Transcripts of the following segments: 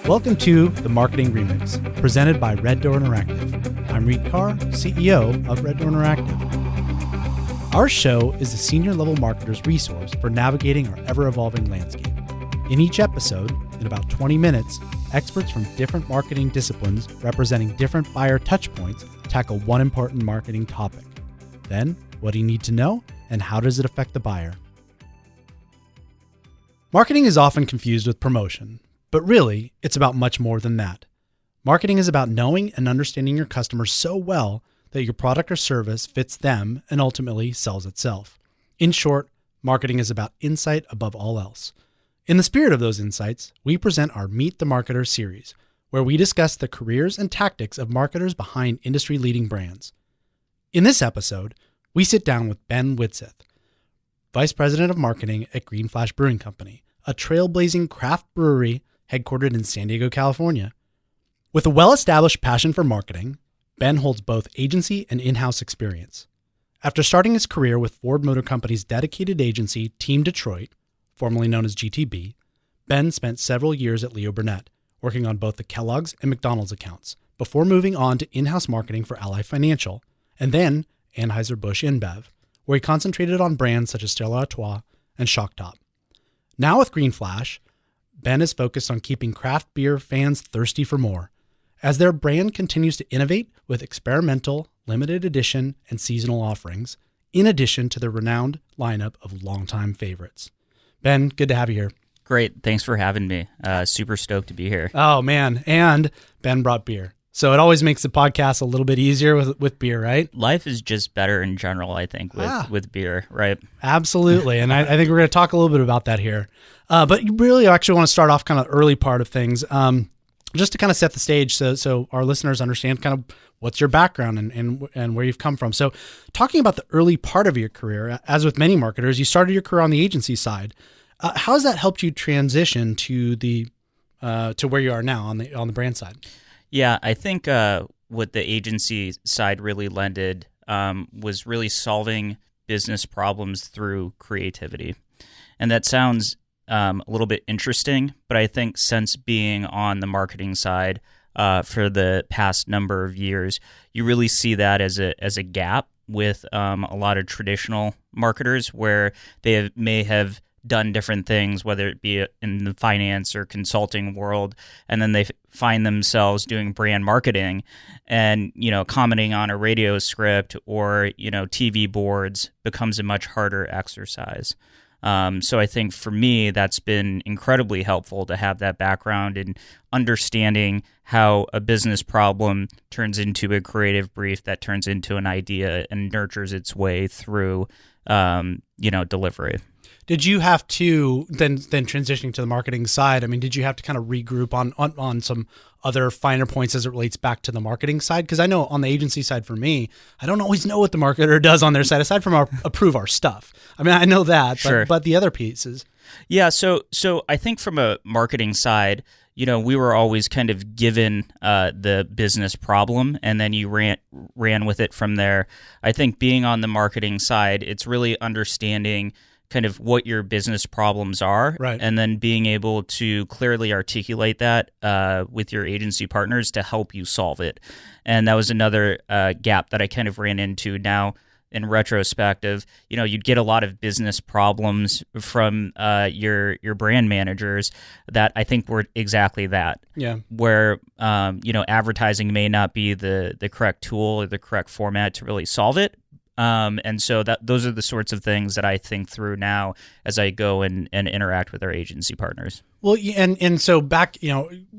Welcome to The Marketing Remix, presented by Red Door Interactive. I'm Reed Carr, CEO of Red Door Interactive. Our show is a senior-level marketer's resource for navigating our ever-evolving landscape. In each episode, in about 20 minutes, experts from different marketing disciplines representing different buyer touchpoints tackle one important marketing topic. Then, what do you need to know, and how does it affect the buyer? Marketing is often confused with promotion. But really, it's about much more than that. Marketing is about knowing and understanding your customers so well that your product or service fits them and ultimately sells itself. In short, marketing is about insight above all else. In the spirit of those insights, we present our Meet the Marketer series, where we discuss the careers and tactics of marketers behind industry-leading brands. In this episode, we sit down with Ben Widseth, Vice President of Marketing at Green Flash Brewing Co, a trailblazing craft brewery headquartered in San Diego, California. With a well-established passion for marketing, Ben holds both agency and in-house experience. After starting his career with Ford Motor Company's dedicated agency, Team Detroit, formerly known as GTB, Ben spent several years at Leo Burnett, working on both the Kellogg's and McDonald's accounts, before moving on to in-house marketing for Ally Financial, and then Anheuser Busch InBev, where he concentrated on brands such as Stella Artois and Shock. Now with Green Flash, Ben is focused on keeping craft beer fans thirsty for more, as their brand continues to innovate with experimental, limited edition, and seasonal offerings, in addition to their renowned lineup of longtime favorites. Ben, good to have you here. Great. Thanks for having me. Super stoked to be here. Oh, man. And Ben brought beer. So it always makes the podcast a little bit easier with beer, right? Life is just better in general, I think, with beer, right? Absolutely. And I think we're going to talk a little bit about that here. But really, I actually want to start off kind of the early part of things, just to kind of set the stage so our listeners understand kind of what's your background and where you've come from. So talking about the early part of your career, as with many marketers, you started your career on the agency side. How has that helped you transition to where you are now on the brand side? Yeah, I think what the agency side really lended was really solving business problems through creativity. And that sounds a little bit interesting, but I think since being on the marketing side for the past number of years, you really see that as a gap with a lot of traditional marketers where they may have done different things, whether it be in the finance or consulting world, and then they find themselves doing brand marketing and, commenting on a radio script or, TV boards becomes a much harder exercise. So I think for me, that's been incredibly helpful to have that background in understanding how a business problem turns into a creative brief that turns into an idea and nurtures its way through, delivery. Did you have to then transitioning to the marketing side? I mean, did you have to kind of regroup on some other finer points as it relates back to the marketing side? Because I know on the agency side for me, I don't always know what the marketer does on their side aside from approve our stuff. I mean, I know that, sure. but the other pieces. Yeah, so I think from a marketing side, we were always kind of given the business problem, and then you ran with it from there. I think being on the marketing side, it's really understanding kind of what your business problems are, right, and then being able to clearly articulate that with your agency partners to help you solve it. And that was another gap that I kind of ran into now in retrospective. You'd get a lot of business problems from your brand managers that I think were exactly that. Yeah. Where advertising may not be the correct tool or the correct format to really solve it. And so those are the sorts of things that I think through now as I go and interact with our agency partners. Well, and so back,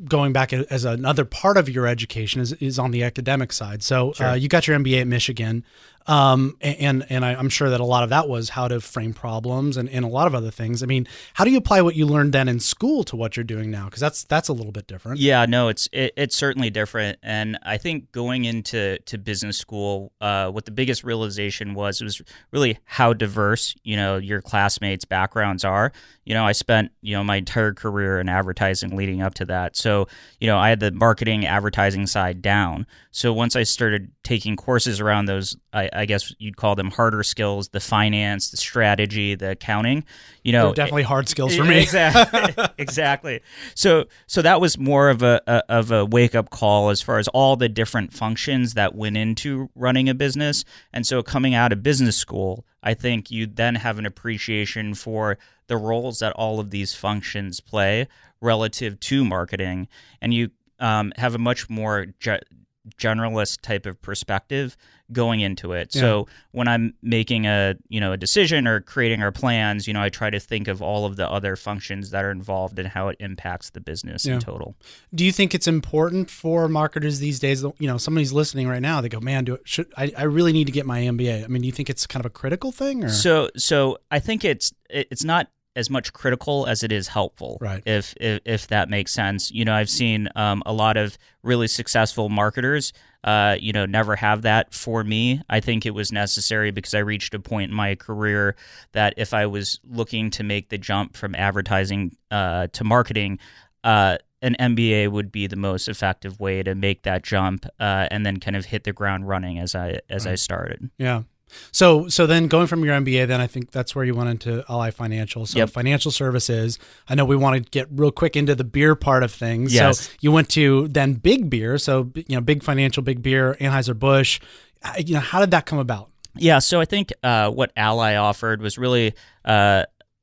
going back as another part of your education is on the academic side. So Sure. You got your MBA at Michigan, and I'm sure that a lot of that was how to frame problems and a lot of other things. I mean, how do you apply what you learned then in school to what you're doing now? Because that's a little bit different. Yeah, no, it's certainly different. And I think going into business school, what the biggest realization was really how diverse, your classmates' backgrounds are. I spent, my entire career in advertising leading up to that. So, I had the marketing advertising side down. So once I started taking courses around those I guess you'd call them harder skills, the finance, the strategy, the accounting. They're definitely hard skills for me. Exactly. So that was more of a wake up call as far as all the different functions that went into running a business. And so coming out of business school, I think you then have an appreciation for the roles that all of these functions play relative to marketing, and you have a much more generalist type of perspective going into it. Yeah. So when I'm making a decision or creating our plans, I try to think of all of the other functions that are involved and how it impacts the business in total. Do you think it's important for marketers these days? Somebody's listening right now. They go, "Man, I really need to get my MBA." I mean, do you think it's kind of a critical thing? Or? So I think it's not as much critical as it is helpful, right? If that makes sense. I've seen a lot of really successful marketers, never have that. For me, I think it was necessary because I reached a point in my career that if I was looking to make the jump from advertising to marketing, an MBA would be the most effective way to make that jump and then kind of hit the ground running as I started. Yeah. So then going from your MBA, then I think that's where you went into Ally Financial. So financial services. I know we want to get real quick into the beer part of things. Yes. So you went to then Big Beer. So big financial, Big Beer, Anheuser Busch. How did that come about? Yeah. So I think what Ally offered was really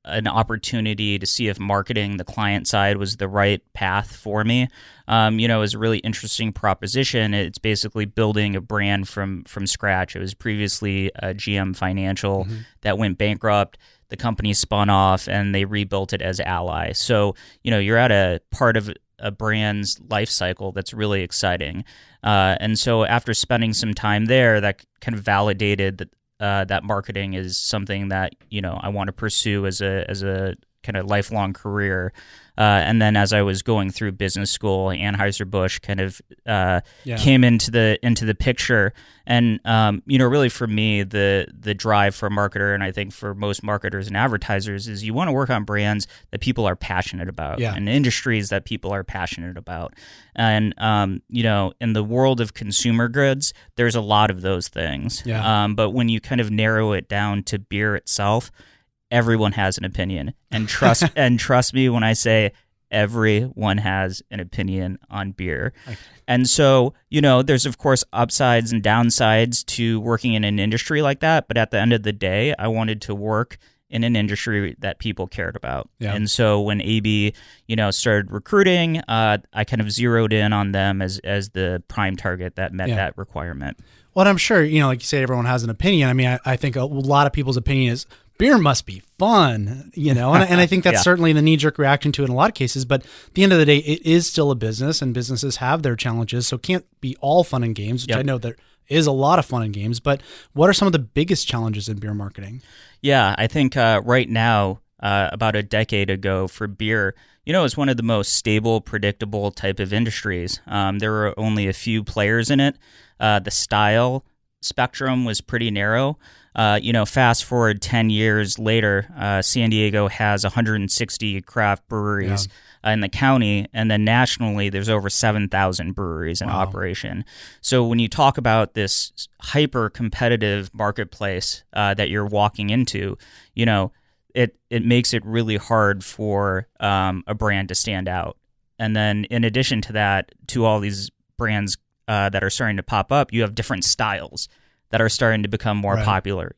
an opportunity to see if marketing the client side was the right path for me. It was a really interesting proposition. It's basically building a brand from scratch. It was previously GM Financial that went bankrupt. The company spun off and they rebuilt it as Ally. So, you're at a part of a brand's life cycle that's really exciting. And so after spending some time there, that kind of validated that marketing is something that I want to pursue as a kind of lifelong career. And then as I was going through business school, Anheuser Busch kind of came into the picture. And really for me, the drive for a marketer, and I think for most marketers and advertisers, is you want to work on brands that people are passionate about and industries that people are passionate about. And in the world of consumer goods, there's a lot of those things. But when you kind of narrow it down to beer itself, everyone has an opinion, and trust me when I say everyone has an opinion on beer. And so, there's of course upsides and downsides to working in an industry like that. But at the end of the day, I wanted to work in an industry that people cared about. And so when AB, started recruiting, I kind of zeroed in on them as the prime target that met that requirement. Well, I'm sure, like you say, everyone has an opinion. I mean, I think a lot of people's opinion is beer must be fun, and I think that's certainly the knee-jerk reaction to it in a lot of cases. But at the end of the day, it is still a business, and businesses have their challenges, so it can't be all fun and games, which I know there is a lot of fun and games. But what are some of the biggest challenges in beer marketing? Yeah, I think right now, about a decade ago for beer, it's one of the most stable, predictable type of industries. There were only a few players in it. The style spectrum was pretty narrow. Fast forward 10 years later, San Diego has 160 craft breweries in the county, and then nationally there's over 7,000 breweries in operation. So when you talk about this hyper-competitive marketplace that you're walking into, it makes it really hard for a brand to stand out. And then in addition to that, to all these brands that are starting to pop up, you have different styles that are starting to become more popular.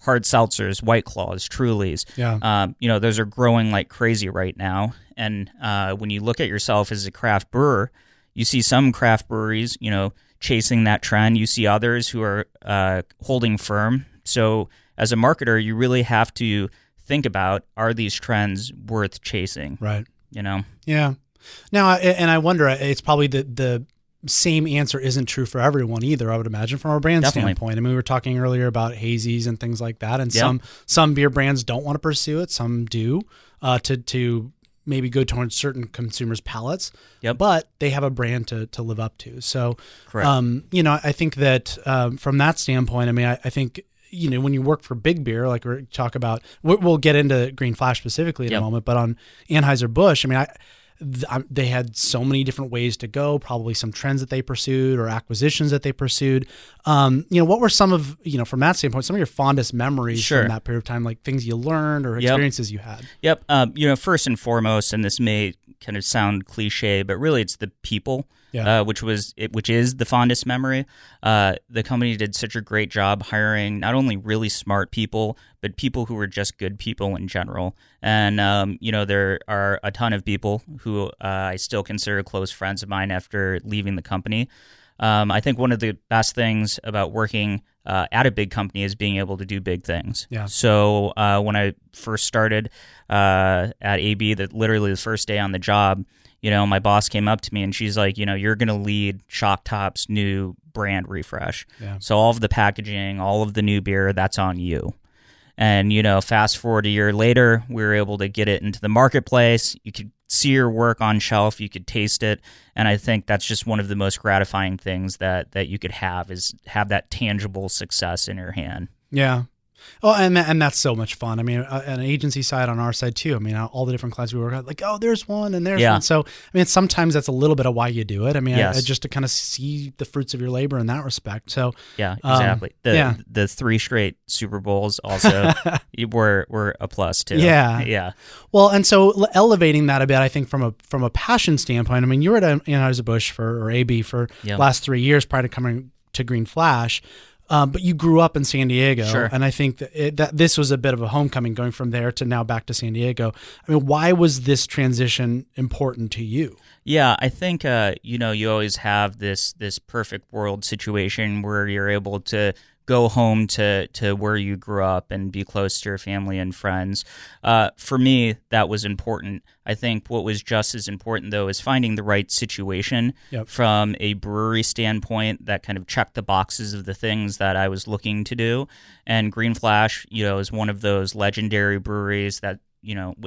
Hard seltzers, White Claws, Trulies. Those are growing like crazy right now. And when you look at yourself as a craft brewer, you see some craft breweries, chasing that trend. You see others who are holding firm. So as a marketer, you really have to think about, are these trends worth chasing? Right. Yeah. Now, and I wonder, it's probably the same answer isn't true for everyone either, I would imagine, from a brand standpoint. I mean, we were talking earlier about hazies and things like that, and some beer brands don't want to pursue it, some do, to maybe go towards certain consumers' palates, but they have a brand to live up to. So, I think that from that standpoint, I mean, I think, when you work for Big Beer, like we talk about, we'll get into Green Flash specifically in a moment, but on Anheuser Busch, I mean, they had so many different ways to go, probably some trends that they pursued or acquisitions that they pursued. What were some of, from that standpoint, some of your fondest memories from that period of time, like things you learned or experiences you had? Yep. First and foremost, and this may kind of sound cliche, but really it's the people. Which is the fondest memory. The company did such a great job hiring not only really smart people, but people who were just good people in general. And there are a ton of people who I still consider close friends of mine after leaving the company. I think one of the best things about working at a big company is being able to do big things. Yeah. So when I first started at AB, literally the first day on the job, my boss came up to me and she's like, you're going to lead Shock Top's new brand refresh. Yeah. So all of the packaging, all of the new beer, that's on you. And, fast forward a year later, we were able to get it into the marketplace. You could see your work on shelf. You could taste it. And I think that's just one of the most gratifying things that you could have is have that tangible success in your hand. Yeah. Oh, and that's so much fun. I mean, an agency side on our side too. I mean, all the different clients we work at, like, oh, there's one and there's one. So, I mean, sometimes that's a little bit of why you do it. I mean, just to kind of see the fruits of your labor in that respect. So, yeah, exactly. The 3 straight Super Bowls also were a plus too. Yeah. Well, and so elevating that a bit, I think from a passion standpoint. I mean, you were at Anheuser Busch or AB for the last 3 years prior to coming to Green Flash. But you grew up in San Diego, and I think that this was a bit of a homecoming going from there to now back to San Diego. I mean, why was this transition important to you? Yeah, I think you always have this perfect world situation where you're able to go home to where you grew up and be close to your family and friends. For me, that was important. I think what was just as important, though, is finding the right situation from a brewery standpoint that kind of checked the boxes of the things that I was looking to do. And Green Flash, is one of those legendary breweries that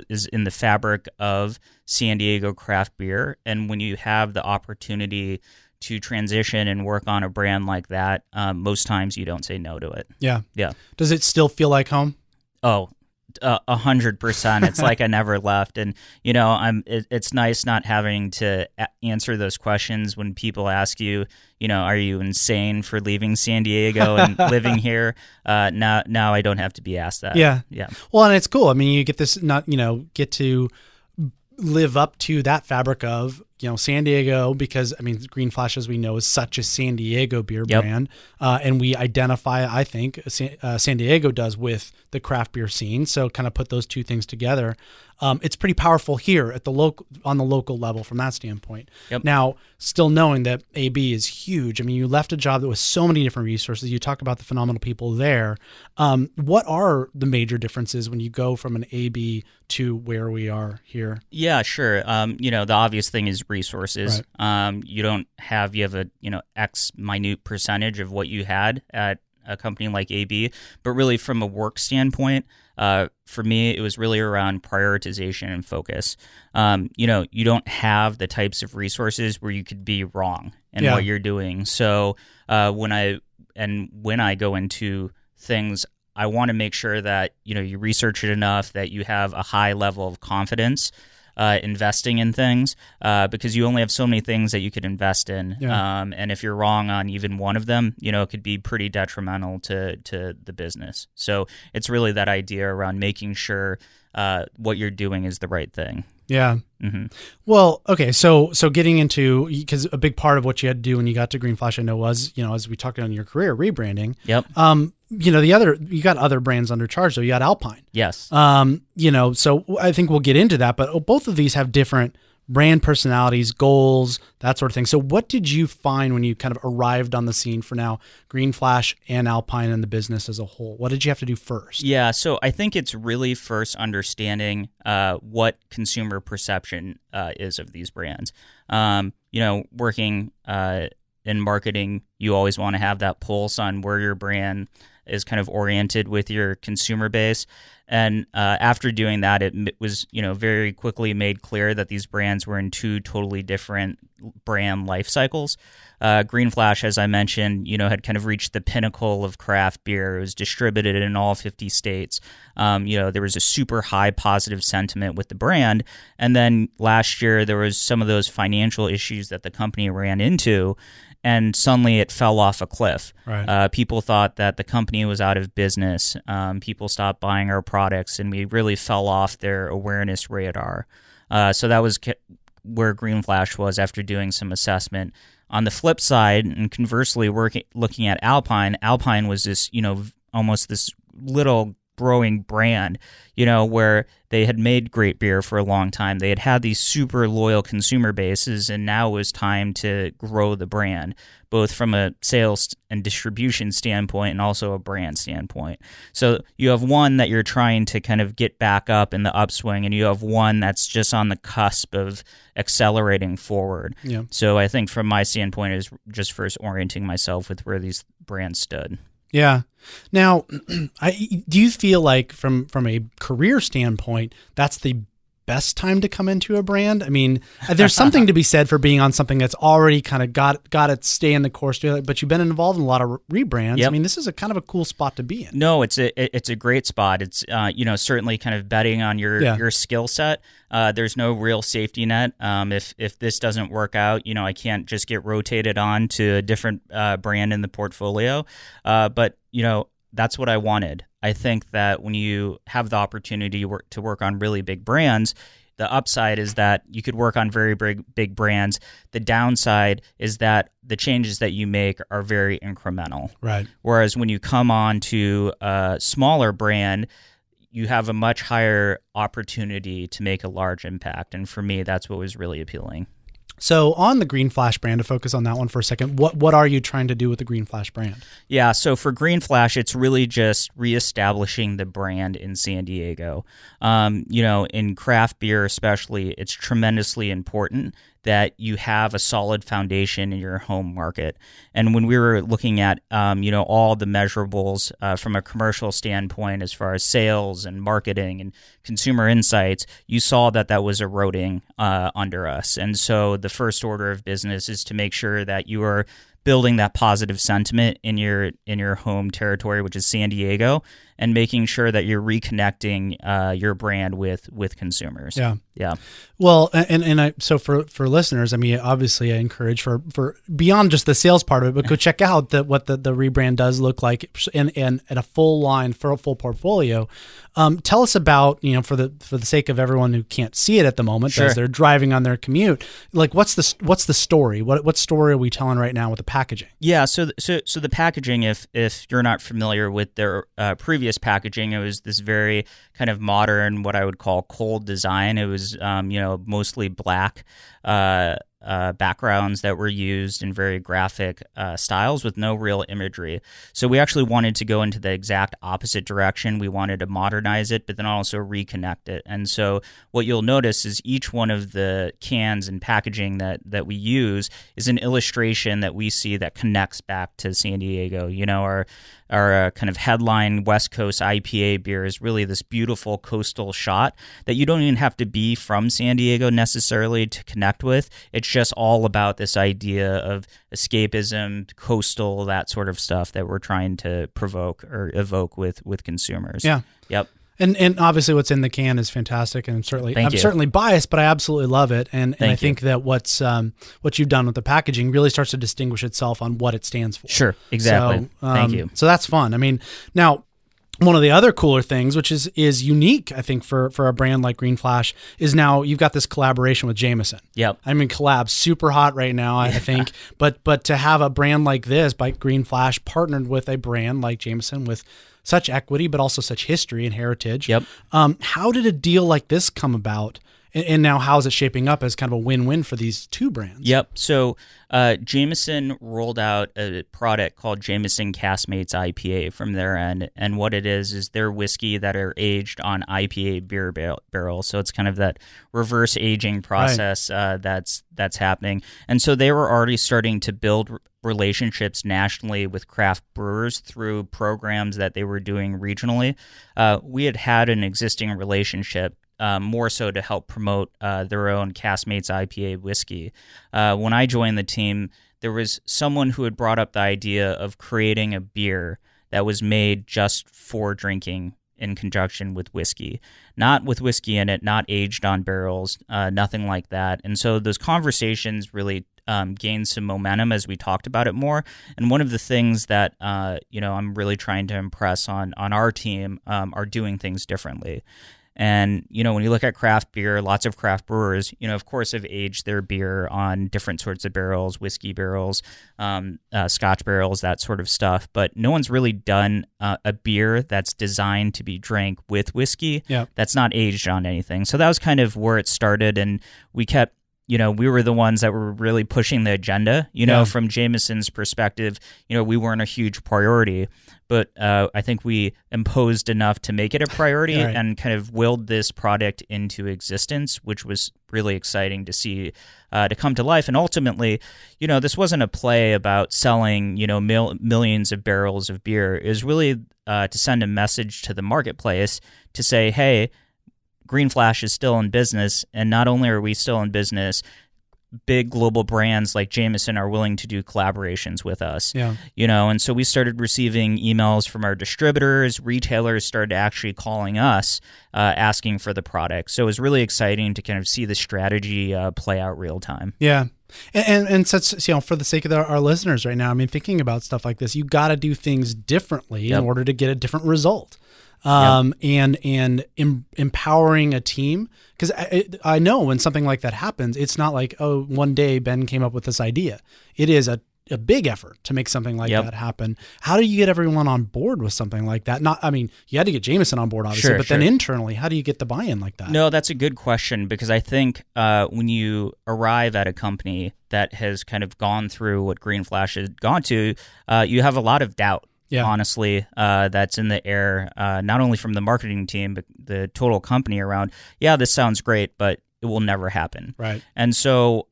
is in the fabric of San Diego craft beer. And when you have the opportunity to transition and work on a brand like that, most times you don't say no to it. Yeah. Yeah. Does it still feel like home? Oh, 100%. It's like I never left. And, it's nice not having to answer those questions when people ask you, are you insane for leaving San Diego and living here? Now I don't have to be asked that. Yeah. Yeah. Well, and it's cool. I mean, you get this, get to live up to that fabric of, San Diego, because I mean, Green Flash, as we know, is such a San Diego beer brand. And we identify, I think, San Diego does with the craft beer scene. So kind of put those two things together. It's pretty powerful here at on the local level from that standpoint. Now, still knowing that AB is huge. I mean, you left a job that was so many different resources. You talk about the phenomenal people there. What are the major differences when you go from an AB to where we are here? Yeah, sure. The obvious thing is resources. Right. You have a X minute percentage of what you had at a company like AB, but really from a work standpoint, for me, it was really around prioritization and focus. You don't have the types of resources where you could be wrong in what you're doing. So when I go into things, I want to make sure that you research it enough that you have a high level of confidence investing in things, because you only have so many things that you could invest in. And if you're wrong on even one of them, it could be pretty detrimental to the business. So it's really that idea around making sure what you're doing is the right thing. Yeah. Mm-hmm. Well, okay. So getting into, because a big part of what you had to do when you got to Green Flash, I know, was, as we talked on your career, rebranding. Yep. You got other brands under charge. So you got Alpine. Yes. So I think we'll get into that, but both of these have different brand personalities, goals, that sort of thing. So what did you find when you kind of arrived on the scene for now Green Flash and Alpine and the business as a whole? What did you have to do first? Yeah, so I think it's really first understanding what consumer perception is of these brands. Working in marketing, you always want to have that pulse on where your brand is kind of oriented with your consumer base. And after doing that, it was, very quickly made clear that these brands were in two totally different brand life cycles. Green Flash, as I mentioned, had kind of reached the pinnacle of craft beer. It was distributed in all 50 states. There was a super high positive sentiment with the brand. And then last year, there was some of those financial issues that the company ran into, and suddenly it fell off a cliff. Right. People thought that the company was out of business. People stopped buying our products, and we really fell off their awareness radar. So that was where Green Flash was after doing some assessment. On the flip side, and conversely, looking at Alpine, Alpine was this, almost this little growing brand, where they had made great beer for a long time. They had these super loyal consumer bases, and now it was time to grow the brand, both from a sales and distribution standpoint and also a brand standpoint. So you have one that you're trying to kind of get back up in the upswing, and you have one that's just on the cusp of accelerating forward. Yeah. So I think from my standpoint is just first orienting myself with where these brands stood. Yeah. Now, do you feel like from a career standpoint, that's the best time to come into a brand? I mean, there's something to be said for being on something that's already kind of got it stay in the course, but you've been involved in a lot of rebrands. Yep. I mean, this is a kind of a cool spot to be in. No, it's a great spot. It's certainly kind of betting on your skill set. There's no real safety net. If this doesn't work out, I can't just get rotated on to a different brand in the portfolio. But that's what I wanted. I think that when you have the opportunity to work on really big brands, the upside is that you could work on very big brands. The downside is that the changes that you make are very incremental. Right. Whereas when you come on to a smaller brand, you have a much higher opportunity to make a large impact. And for me, that's what was really appealing. So on the Green Flash brand, to focus on that one for a second, what are you trying to do with the Green Flash brand? Yeah, so for Green Flash, it's really just reestablishing the brand in San Diego. In craft beer especially, it's tremendously important that you have a solid foundation in your home market. And when we were looking at, all the measurables from a commercial standpoint, as far as sales and marketing and consumer insights, you saw that was eroding under us. And so the first order of business is to make sure that you are building that positive sentiment in your home territory, which is San Diego, and making sure that you're reconnecting your brand with consumers. Yeah. Well, so for listeners, I mean, obviously, I encourage for beyond just the sales part of it, but go check out what the rebrand does look like and at a full line for a full portfolio. Tell us about, for the sake of everyone who can't see it at the moment, Sure. as they're driving on their commute, like what's the story? What story are we telling right now with the packaging? Yeah. So the packaging, if you're not familiar with their previous packaging, it was this very kind of modern, what I would call cold design. It was mostly black backgrounds that were used in very graphic styles with no real imagery. So we actually wanted to go into the exact opposite direction. We wanted to modernize it, but then also reconnect it. And so what you'll notice is each one of the cans and packaging that we use is an illustration that we see that connects back to San Diego. Our kind of headline West Coast IPA beer is really this beautiful coastal shot that you don't even have to be from San Diego necessarily to connect with. It's just all about this idea of escapism, coastal, that sort of stuff that we're trying to provoke or evoke with consumers. Yeah. Yep. And obviously what's in the can is fantastic, and I'm certainly biased, but I absolutely love it. And I think that what you've done with the packaging really starts to distinguish itself on what it stands for. Sure, exactly. So, Thank you. So that's fun. I mean, now one of the other cooler things, which is unique, I think, for a brand like Green Flash, is now you've got this collaboration with Jameson. Yep. I mean, collab's super hot right now, I think. But to have a brand like this, by Green Flash, partnered with a brand like Jameson with such equity, but also such history and heritage. Yep. How did a deal like this come about? And now how's it shaping up as kind of a win-win for these two brands? Yep. So Jameson rolled out a product called Jameson Caskmates IPA from their end. And what it is their whiskey that are aged on IPA beer barrels. So it's kind of that reverse aging process that's happening. And so they were already starting to build relationships nationally with craft brewers through programs that they were doing regionally. We had an existing relationship, more so to help promote their own Caskmates IPA whiskey. When I joined the team, there was someone who had brought up the idea of creating a beer that was made just for drinking in conjunction with whiskey. Not with whiskey in it, not aged on barrels, nothing like that. And so those conversations really gained some momentum as we talked about it more. And one of the things that I'm really trying to impress on our team are doing things differently. And, when you look at craft beer, lots of craft brewers, of course, have aged their beer on different sorts of barrels, whiskey barrels, Scotch barrels, that sort of stuff. But no one's really done a beer that's designed to be drank with whiskey that's not aged on anything. So that was kind of where it started. And we kept we were the ones that were really pushing the agenda, from Jameson's perspective, we weren't a huge priority, but I think we imposed enough to make it a priority and kind of willed this product into existence, which was really exciting to see to come to life. And ultimately, this wasn't a play about selling, millions of barrels of beer. It was really to send a message to the marketplace to say, hey, Green Flash is still in business, and not only are we still in business, big global brands like Jameson are willing to do collaborations with us. And so we started receiving emails from our distributors. Retailers started actually calling us, asking for the product. So it was really exciting to kind of see the strategy play out real time. Yeah. And such, for the sake of our listeners right now, I mean, thinking about stuff like this, you got to do things differently in order to get a different result. And empowering a team, because I know when something like that happens, it's not like, oh, one day Ben came up with this idea. It is a big effort to make something like that happen. How do you get everyone on board with something like that? You had to get Jameson on board, obviously, then internally, how do you get the buy-in like that? No, that's a good question, because I think when you arrive at a company that has kind of gone through what Green Flash has gone to, you have a lot of doubt. Honestly, that's in the air, not only from the marketing team, but the total company around, this sounds great, but it will never happen. Right. And so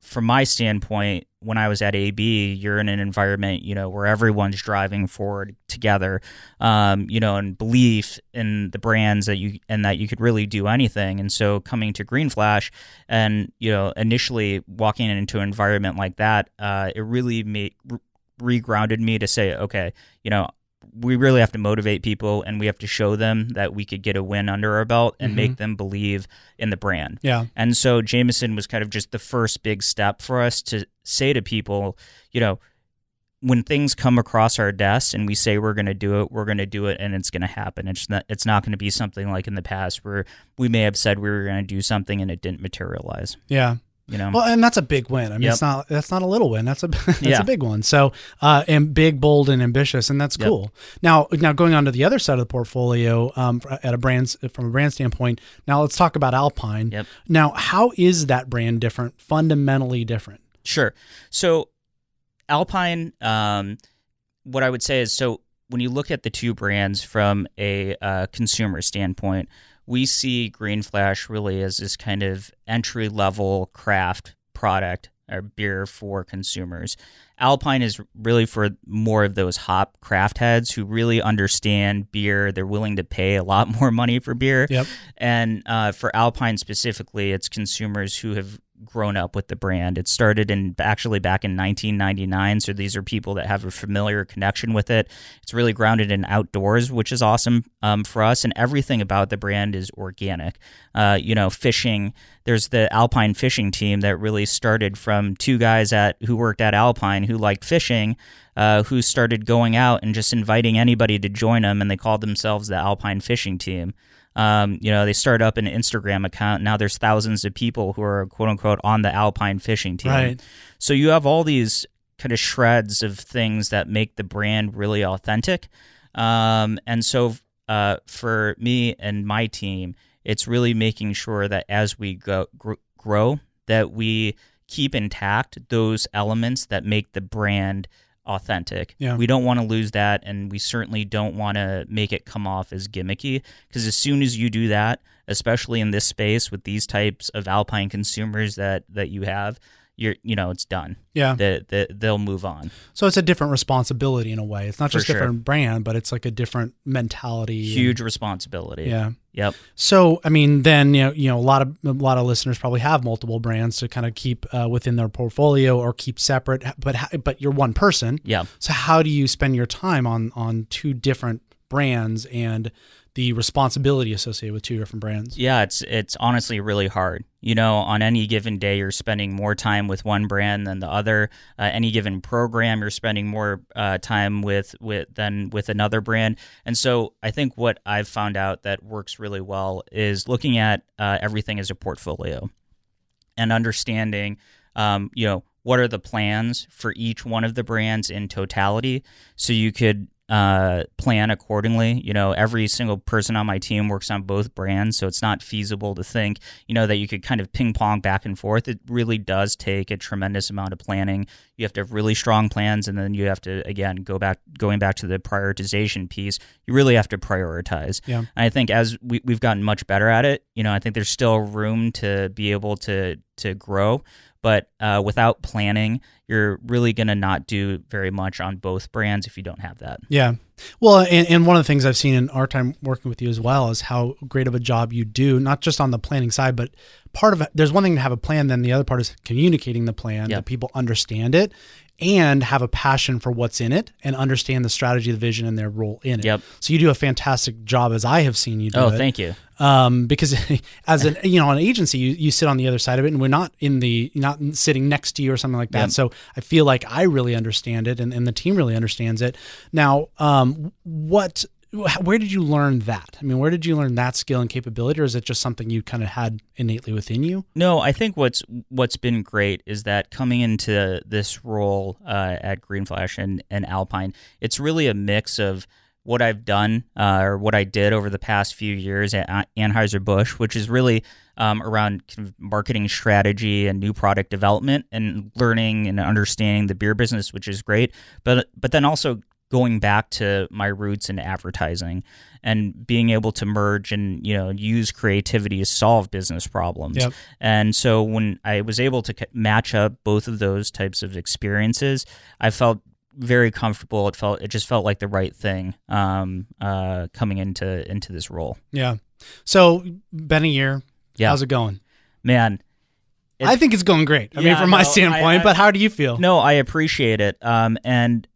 from my standpoint, when I was at AB, you're in an environment, where everyone's driving forward together, and belief in the brands that you could really do anything. And so coming to Green Flash and, initially walking into an environment like that, it really regrounded me to say, okay, we really have to motivate people, and we have to show them that we could get a win under our belt and make them believe in the brand. Yeah. And so Jameson was kind of just the first big step for us to say to people, when things come across our desks and we say we're going to do it, and it's going to happen. It's not going to be something like in the past where we may have said we were going to do something and it didn't materialize. Yeah. Well, and that's a big win. I mean, that's not a little win. That's a big one. So, and big, bold, and ambitious, and that's cool. Now going on to the other side of the portfolio, from a brand standpoint. Now let's talk about Alpine. Yep. Now, how is that brand different? Fundamentally different? Sure. So, Alpine, what I would say is, so when you look at the two brands from a consumer standpoint, we see Green Flash really as this kind of entry-level craft product or beer for consumers. Alpine is really for more of those hop craft heads who really understand beer. They're willing to pay a lot more money for beer. Yep. And for Alpine specifically, it's consumers who have grown up with the brand. It started back in 1999, so these are people that have a familiar connection with it. It's really grounded in outdoors, which is awesome for us, and everything about the brand is organic. Fishing, there's the Alpine fishing team that really started from two guys who worked at Alpine who liked fishing, who started going out and just inviting anybody to join them, and they called themselves the Alpine fishing team. They started up an Instagram account. Now there's thousands of people who are quote unquote on the Alpine fishing team. Right. So you have all these kind of shreds of things that make the brand really authentic. And so for me and my team, It's really making sure that as we grow, that we keep intact those elements that make the brand authentic. Yeah. We don't want to lose that, and we certainly don't want to make it come off as gimmicky, because as soon as you do that, especially in this space with these types of Alpine consumers that you have, it's done. Yeah. They'll move on. So it's a different responsibility in a way. It's not just a different brand, but it's like a different mentality. Huge responsibility. Yeah. Yep. So, I mean, then, a lot of listeners probably have multiple brands to kind of keep within their portfolio or keep separate, but you're one person. Yeah. So how do you spend your time on two different brands and the responsibility associated with two different brands? Yeah, it's honestly really hard. On any given day, you're spending more time with one brand than the other. Any given program, you're spending more time with than with another brand. And so I think what I've found out that works really well is looking at everything as a portfolio and understanding, what are the plans for each one of the brands in totality, so you could plan accordingly. Every single person on my team works on both brands, so it's not feasible to think, that you could kind of ping pong back and forth. It really does take a tremendous amount of planning. You have to have really strong plans, and then you have to, again, going back to the prioritization piece, you really have to prioritize. Yeah. And I think as we've gotten much better at it, I think there's still room to be able to grow. But without planning, you're really going to not do very much on both brands if you don't have that. Yeah. Well, and one of the things I've seen in our time working with you as well is how great of a job you do, not just on the planning side, but part of it, there's one thing to have a plan, then the other part is communicating the plan, that people understand it and have a passion for what's in it and understand the strategy, the vision, and their role in it. Yep. So you do a fantastic job, as I have seen you do it. Oh, thank you. Because as an agency, you sit on the other side of it, and we're not sitting next to you or something like that. Yep. So I feel like I really understand it, and the team really understands it. Now, where did you learn that? I mean, where did you learn that skill and capability, or is it just something you kind of had innately within you? No, I think what's been great is that coming into this role at Green Flash and Alpine, it's really a mix of what I've done or what I did over the past few years at Anheuser Busch, which is really around kind of marketing strategy and new product development and learning and understanding the beer business, which is great. But then also going back to my roots in advertising and being able to merge and use creativity to solve business problems. Yep. And so when I was able to match up both of those types of experiences, I felt very comfortable. It just felt like the right thing coming into this role. Yeah. So been a year. Yeah. How's it going? Man, I think it's going great. I mean, from my standpoint, but how do you feel? No, I appreciate it. And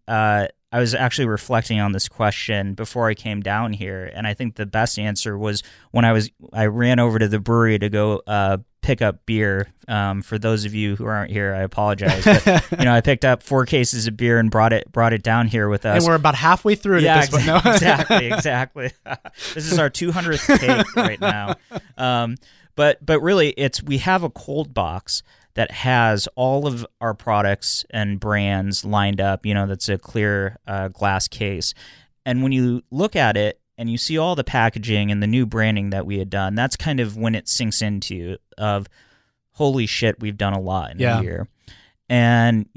I was actually reflecting on this question before I came down here, and I think the best answer was when I ran over to the brewery to go pick up beer. For those of you who aren't here, I apologize. But, I picked up 4 cases of beer and brought it down here with us. And we're about halfway through it at this point. No. Exactly. This is our 200th take right now. But really, we have a cold box that has all of our products and brands lined up, that's a clear glass case. And when you look at it and you see all the packaging and the new branding that we had done, that's kind of when it sinks into you of, holy shit, we've done a lot in a year. And,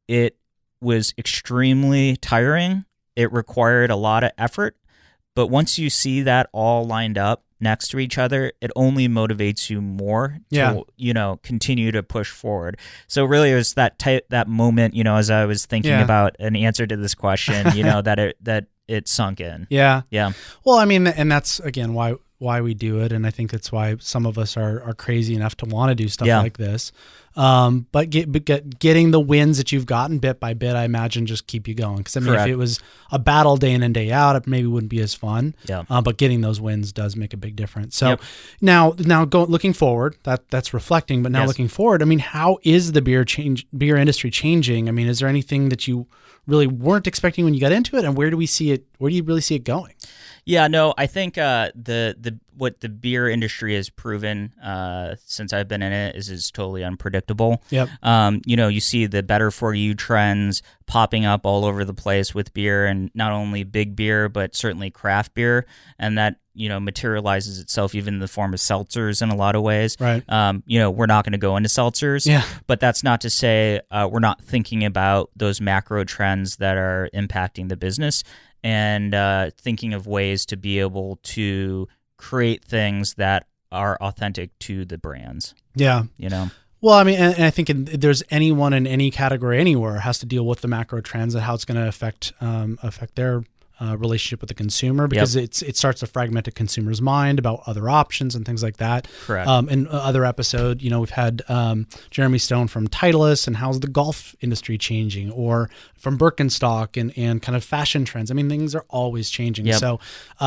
it was extremely tiring. It required a lot of effort. But once you see that all lined up next to each other, it only motivates you more to, continue to push forward. So really it was that moment, as I was thinking about an answer to this question, that it sunk in. Yeah. Yeah. Well, I mean, and that's again why we do it, and I think that's why some of us are crazy enough to want to do stuff like this. But getting the wins that you've gotten bit by bit, I imagine, just keep you going. Because I mean, if it was a battle day in and day out, it maybe wouldn't be as fun. Yeah. But getting those wins does make a big difference. So now looking forward, that's reflecting. But now looking forward, I mean, how is the beer industry changing? I mean, is there anything that you really weren't expecting when you got into it, and where do you really see it going? Yeah, no, I think the what the beer industry has proven since I've been in it is totally unpredictable. Yep. You see the better for you trends popping up all over the place with beer, and not only big beer, but certainly craft beer. And that, materializes itself even in the form of seltzers in a lot of ways. Right. We're not going to go into seltzers, but that's not to say we're not thinking about those macro trends that are impacting the business, and thinking of ways to be able to create things that are authentic to the brands. Yeah. Well, I mean, and I think there's anyone in any category anywhere has to deal with the macro trends and how it's going to affect their relationship with the consumer, because it starts to fragment a consumer's mind about other options and things like that. Correct. In other episode, we've had Jeremy Stone from Titleist and how's the golf industry changing, or from Birkenstock and kind of fashion trends. I mean, things are always changing. Yep. So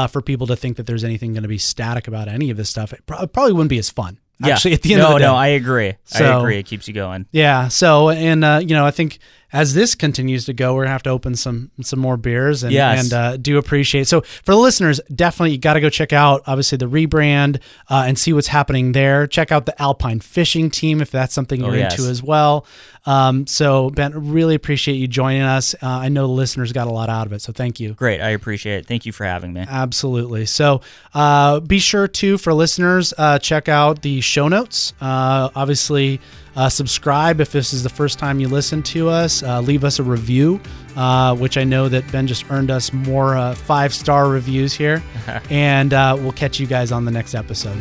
for people to think that there's anything going to be static about any of this stuff, it probably wouldn't be as fun. Actually, at the end of the day. I agree. I agree. It keeps you going. Yeah. So, and I think as this continues to go, we're gonna have to open some more beers and do appreciate. So for the listeners, definitely you got to go check out obviously the rebrand and see what's happening there. Check out the Alpine fishing team if that's something you're into as well. So Ben, really appreciate you joining us. I know the listeners got a lot out of it, so thank you. Great. I appreciate it. Thank you for having me. Absolutely. So be sure to, for listeners, check out the show notes. Obviously, subscribe if this is the first time you listen to us. Leave us a review, which I know that Ben just earned us more 5-star reviews here. And we'll catch you guys on the next episode.